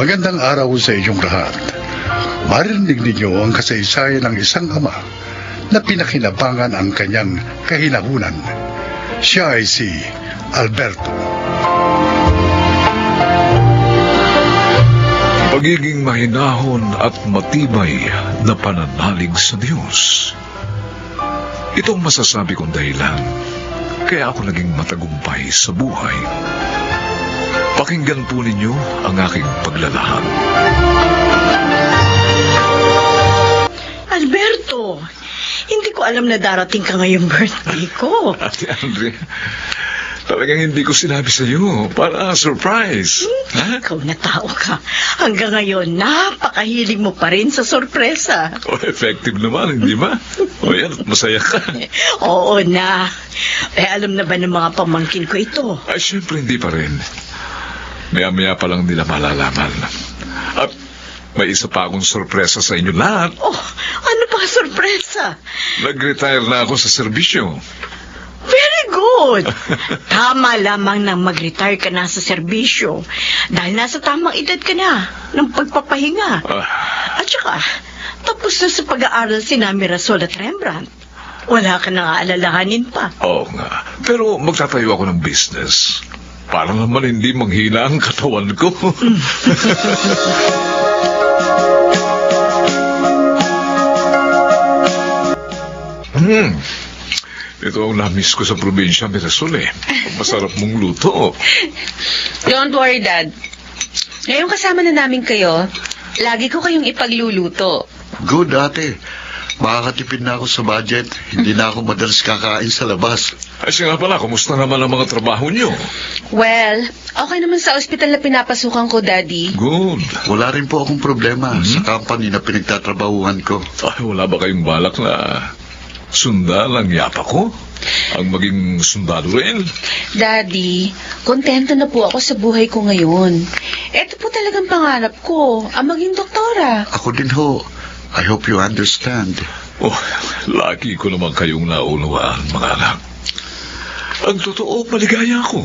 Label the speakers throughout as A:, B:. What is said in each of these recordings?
A: Magandang araw sa inyong lahat. Marinig ninyo ang kasaysayan ng isang ama na pinakinabangan ang kanyang kahinahunan. Siya ay si Alberto.
B: Pagiging mahinahon at matibay na pananalig sa Diyos. Itong masasabi kong dahilan kaya ako naging matagumpay sa buhay. Pakinggan po ninyo ang aking paglalahad.
C: Alberto, hindi ko alam na darating ka ngayong birthday ko.
B: Ate Andre, talagang hindi ko sinabi sa iyo para surprise. Ha?
C: Ikaw na tao ka. Hanggang ngayon, napakahilig mo pa rin sa sorpresa.
B: Oh, effective naman, hindi ba? O yan, masaya ka.
C: Oo na. Alam na ba ng mga pamangkin ko ito?
B: Ay, syempre hindi pa rin. Maya-maya pa lang nila malalaman. At may isa pa akong sorpresa sa inyo lahat.
C: Oh, ano pa sorpresa?
B: Nag-retire na ako sa serbisyo.
C: Very good. Tama lamang nang mag-retire ka na sa serbisyo dahil nasa tamang edad ka na ng pagpapahinga. At saka, tapos na sa pag-aaral si Mirasol at Rembrandt. Wala ka nang aalalahanin pa.
B: Oo nga. Pero magtatayo ako ng business. Para naman hindi manghina ang katawan ko. Ito ang na-miss ko sa probinsya, Mirasol eh. Masarap mong luto.
D: Don't worry, Dad. Ngayong kasama na namin kayo, lagi ko kayong ipagluluto.
E: Good, ate. Makakatipid na ako sa budget. Hindi na ako madalas kakain sa labas.
B: Ay siya nga pala, kumusta naman ang mga trabaho niyo?
D: Well, okay naman sa ospital na pinapasukan ko, Daddy.
B: Good.
E: Wala rin po akong problema sa company na pinagtatrabahuhan ko.
B: Ay, wala ba kayong balak na sundan ang yapa ko? Ang maging sundalo rin?
D: Daddy, kontento na po ako sa buhay ko ngayon. Ito po talagang pangarap ko, ang maging doktora.
E: Ako din ho. I hope you understand.
B: Oh, lagi ko naman kayong naunawaan, mga anak. Ang totoo, maligaya ako.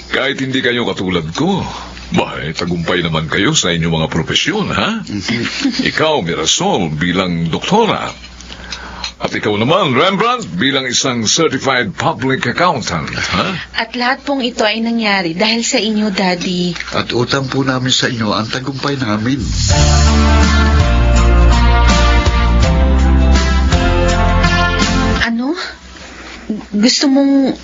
B: Kahit hindi kayo katulad ko. Bahay, tagumpay naman kayo sa inyong mga propesyon, ha? Ikaw, Mirasol, bilang doktora. At ikaw naman, Rembrandt, bilang isang certified public accountant, ha?
D: At lahat pong ito ay nangyari dahil sa inyo, Daddy.
E: At utang po namin sa inyo ang tagumpay namin.
D: Ano? Gusto mong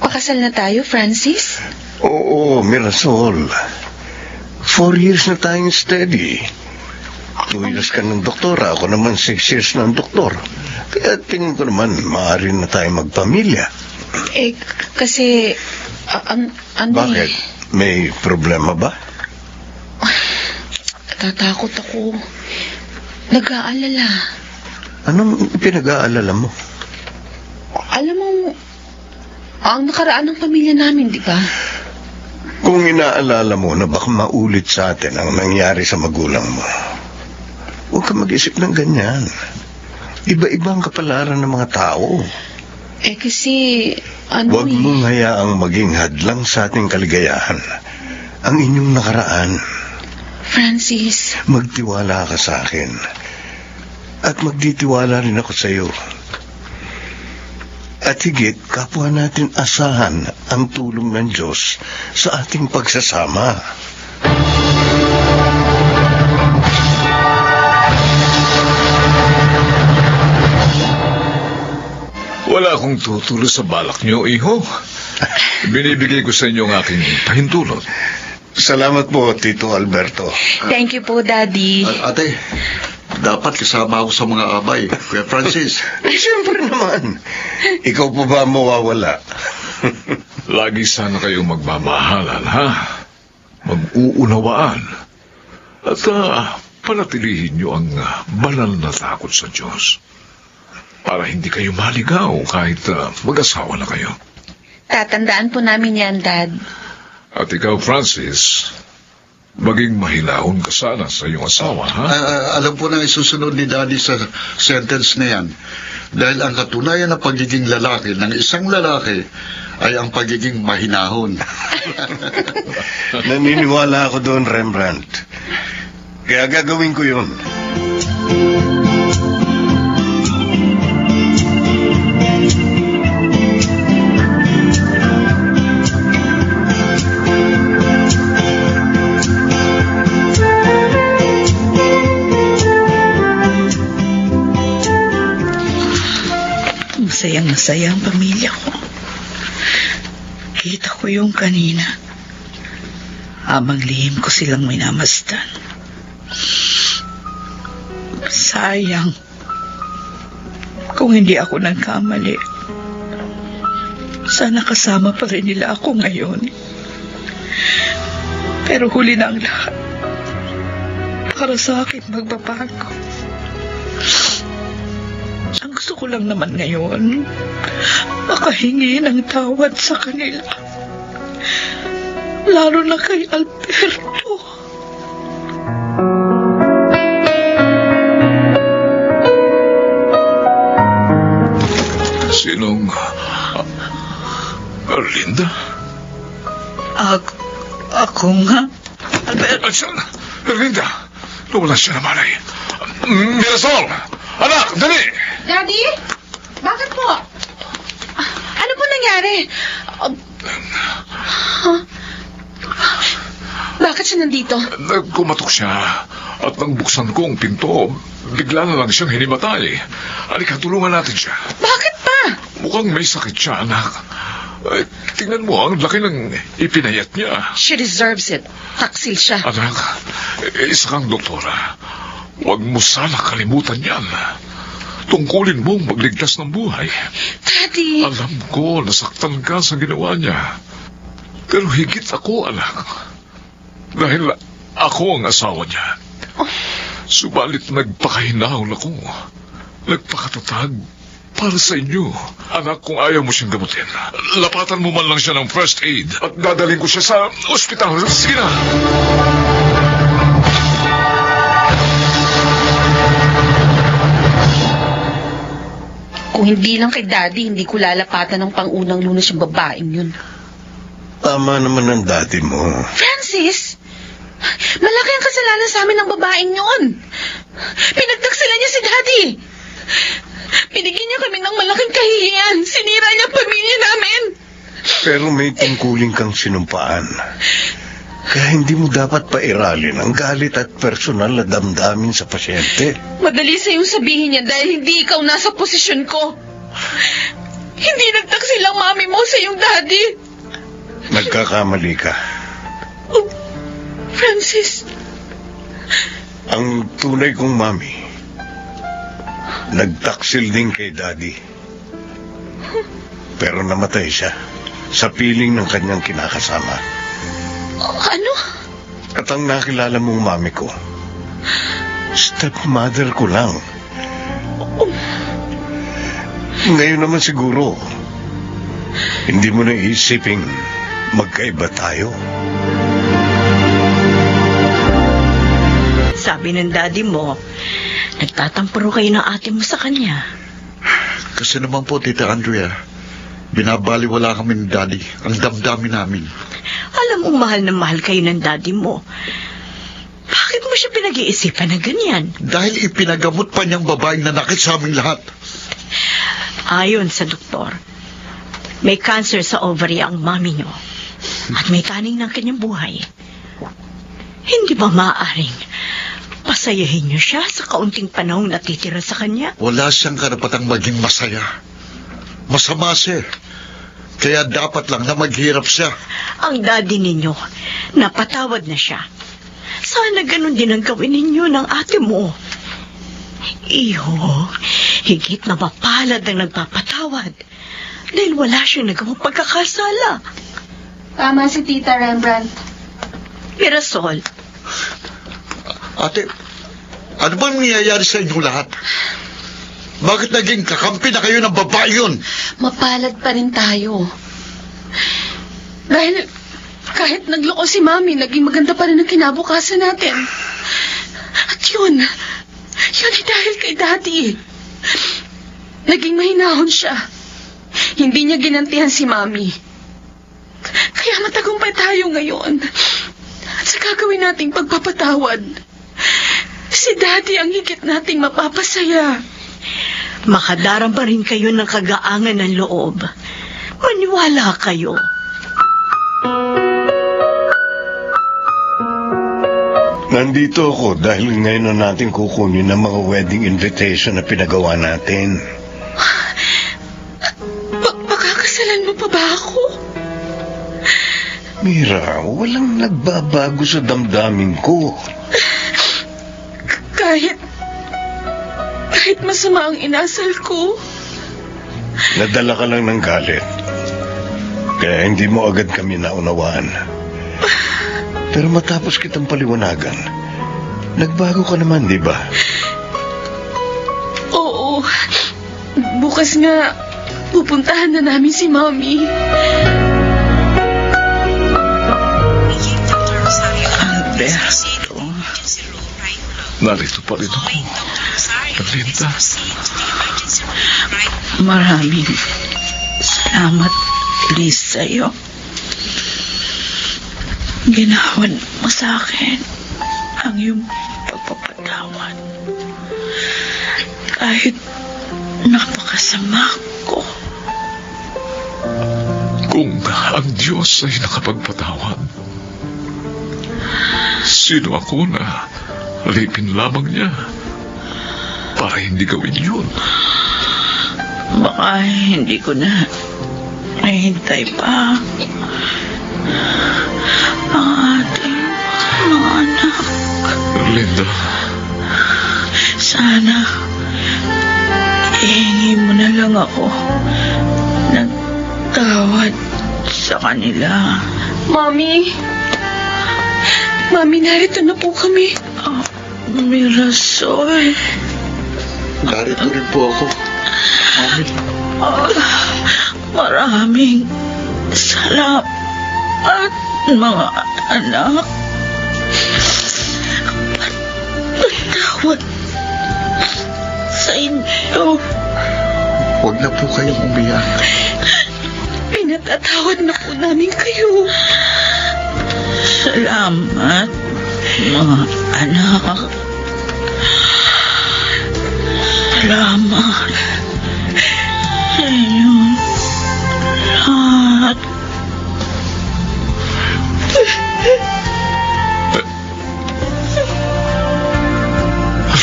D: pakasal na tayo, Francis?
F: Oo, Mirasol. 4 years na tayong steady. 2 years ka ng doktora, ako naman 6 years ng doktor. Kaya tingin ko naman, maaari na tayo magpamilya.
D: Kasi, ano
F: Bakit? May problema ba?
D: Tatakot ako. Nag-aalala.
F: Anong pinag-aalala mo?
D: Alam mo, ang nakaraan ng pamilya namin, di ba?
F: Kung inaalala mo na baka maulit sa atin ang nangyari sa magulang mo, huwag ka mag-isip ng ganyan. Iba-ibang kapalaran ng mga tao.
D: Kasi,
F: Huwag mong hayaang maging hadlang sa ating kaligayahan ang inyong nakaraan.
D: Francis.
F: Magtiwala ka sa akin. At magtitiwala rin ako sa iyo. At higit, kapwa natin asahan ang tulong ng Diyos sa ating pagsasama.
B: Wala akong tutulo sa balak niyo, iho. Binibigay ko sa inyo ang aking pahintulot.
F: Salamat po, Tito Alberto.
D: Thank you po, Daddy.
E: Ate, dapat kasama ako sa mga abay. Kuya Francis.
F: Siyempre naman. Ikaw po ba mawawala?
B: Lagi sana kayong magmamahalan, ha? Mag-uunawaan. At panatilihin niyo ang banal na takot sa Diyos. Para hindi kayo maligaw kahit mag-asawa na kayo.
D: Tatandaan po namin yan, Dad.
B: At ikaw, Francis, maging mahinahon ka sana sa iyong asawa, ha?
E: Alam po na isusunod ni Daddy sa sentence na yan. Dahil ang katunayan ng pagiging lalaki ng isang lalaki ay ang pagiging mahinahon.
F: Naniniwala ako doon, Rembrandt. Kaya gagawin ko yun.
G: Masayang-masaya ang pamilya ko. Kita ko yung kanina. Habang lihim ko silang minamasdan. Sayang. Kung hindi ako nagkamali, sana kasama pa rin nila ako ngayon. Pero huli na ang lahat. Para sa akin magbabago. Ang gusto ko lang naman ngayon, makahingi ng tawad sa kanila. Lalo na kay Alberto.
B: Sinong... Arlinda?
G: Ako nga, Alberto.
B: Saan? Arlinda! Nawala siya naman ay... Mirasol! Anak, dali!
D: Daddy? Bakit po? Ano po nangyari? Bakit siya nandito?
B: Nagkumatok siya at nang buksan ko ang pinto, bigla na lang siyang hinimatay. Halika, tulungan natin siya.
D: Bakit pa?
B: Mukhang may sakit siya, anak. Tingnan mo, ang laki ng ipinayat niya.
D: She deserves it. Taksil siya.
B: Anak, isa kang doktora. Huwag mo sana kalimutan yan. Tungkulin mong magligtas ng buhay.
D: Daddy.
B: Alam ko, nasaktan ka sa ginawa niya. Pero higit ako, anak. Dahil ako ang asawa niya. Subalit nagpakahinahon ako. Nagpakatatag para sa inyo. Anak, kung ayaw mo siyang gamutin, lapatan mo man lang siya ng first aid at dadalhin ko siya sa ospital. Sige na!
D: Kung hindi lang kay Daddy, hindi ko lalapatan ng pangunang lunas yung babaeng yun.
F: Tama naman ang daddy mo.
D: Francis! Malaki ang kasalanan sa amin ng babaeng yun. Pinagtaksilan niya si Daddy. Binigyan niya kami ng malaking kahihiyan. Sinira niya ang pamilya namin.
F: Pero may tungkulin kang sinumpaan. Kaya hindi mo dapat pairalin ang galit at personal na damdamin sa pasyente.
D: Madali sa iyong sabihin niya dahil hindi ikaw nasa posisyon ko. Hindi nagtaksil ang mami mo sa iyong daddy.
F: Nagkakamali ka.
D: Oh, Francis.
F: Ang tunay kong mami, nagtaksil din kay daddy. Pero namatay siya sa piling ng kanyang kinakasama.
D: Ano?
F: At ang nakilala mong mami ko, stepmother ko lang. Ngayon naman siguro, hindi mo na isiping magkaiba tayo.
C: Sabi ng daddy mo, nagtatampuro kayo ng ate mo sa kanya.
E: Kasi naman po, Tita Andrea, binabaliwala kami ni Daddy ang damdamin namin.
C: Alam mo, mahal na mahal kayo ng daddy mo. Bakit mo siya pinag-iisipan na ganyan?
E: Dahil ipinagamot pa niyang babaeng nanakit sa aming lahat.
C: Ayon sa doktor, may cancer sa ovary ang mami niyo at may taning ng kanyang buhay. Hindi ba maaaring pasayahin niyo siya sa kaunting panahong natitira sa kanya?
E: Wala siyang karapatang maging masaya. Masama siya. Kaya dapat lang na maghirap siya.
C: Ang daddy ninyo, napatawad na siya. Sana ganun din ang gawin ninyo ng ate mo. Iho, higit na mapalad ang nagpapatawad dahil wala siyang nagawang pagkakasala.
D: Tama si Tita Rembrandt.
C: Mirasol,
E: Ate, ano bang nangyayari sa inyo lahat? Bakit naging kakampi na kayo ng babae yun?
D: Mapalad pa rin tayo. Dahil kahit nagloko si Mami, naging maganda pa rin ang kinabukasan natin. At yun ay dahil kay Daddy. Naging mahinahon siya. Hindi niya ginantihan si Mami. Kaya matagumpay tayo ngayon. At sa gagawin nating pagpapatawad, Si Daddy ang higit nating mapapasaya.
C: Makadarama pa rin kayo ng kagaangan ng loob. Maniwala kayo.
F: Nandito ako dahil ngayon na natin kukunin ang mga wedding invitation na pinagawa natin.
D: Pakakasalan mo pa ba ako?
F: Mira, walang nagbabago sa damdamin ko.
D: Kahit masama ang inasal ko.
F: Nadala ka lang ng galit. Kaya hindi mo agad kami naunawaan. Pero matapos kitang paliwanagan, nagbago ka naman, di ba?
D: Oo. Bukas nga, pupuntahan na namin si Mommy.
G: Alberto.
B: Narito pa rin ako. Erlinda.
G: Maraming salamat, Liz, sa'yo. Ginawan mo sa akin ang iyong pagpapatawad. Kahit napakasama ko.
B: Kung ang Diyos ay nakapagpatawad, sino ako na alipin lamang niya para hindi gawin yun?
G: Baka hindi ko na nahintay pa ang ating mga anak.
B: Linda.
G: Sana ihingi mo na lang ako ng tawad sa kanila.
D: Mommy, narito na po kami.
G: Mirasol.
E: Narito rin po ako. Mami.
G: Maraming salamat, mga anak. Patawad sa inyo.
E: Huwag na po kayong umiyak.
D: Pinatatawad na po namin kayo.
G: Salamat, mga anak. Salamat sa inyong lahat.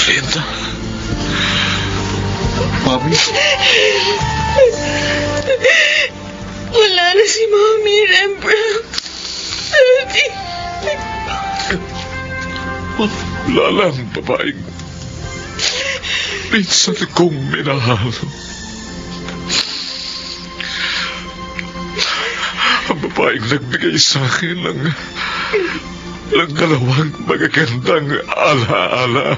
B: Linda.
E: Mami,
D: Wala na si Mommy, Rembrandt. Daddy.
B: Wala lang babaeng minsan kong minahal. Ang babaeng nagbigay sa akin ng dalawang magagandang alaala.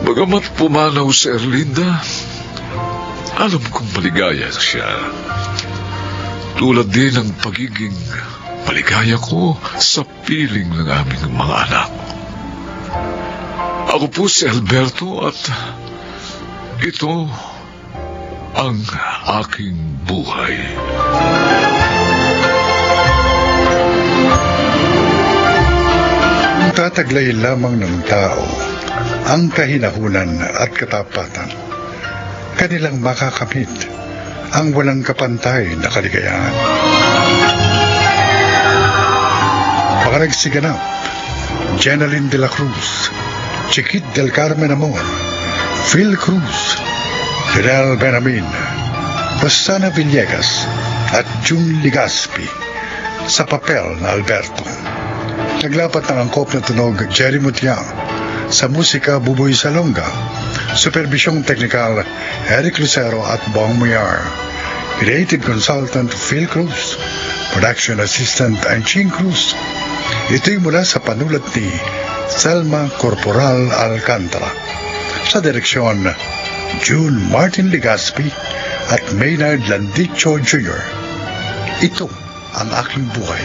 B: Bagamat pumanaw si Erlinda, alam kong maligaya siya. Tulad din ang pagiging maligaya ko sa piling ng aming mga anak. Ako po si Alberto at ito ang aking buhay.
A: Tataglay lamang ng tao ang kahinahunan at katapatan. Kanilang makakamit ang walang kapantay na kaligayahan. Mga nagsiganap, Jenaline de la Cruz, Chiquit del Carmen Amor, Phil Cruz, Fidel Benamin, Rosana Villegas at June Ligaspi sa papel na Alberto. Naglapat ng angkop na tunog Jerry Mutiang, sa musika Buboy Salonga, supervisyong teknikal Eric Lucero at Bong Muyar, creative consultant Phil Cruz, production assistant Anching Cruz. Ito'y mula sa panulat ni Selma Corporal Alcantara, sa direksyon June Martin Ligaspi at Maynard Landicho Jr. Ito ang aking buhay.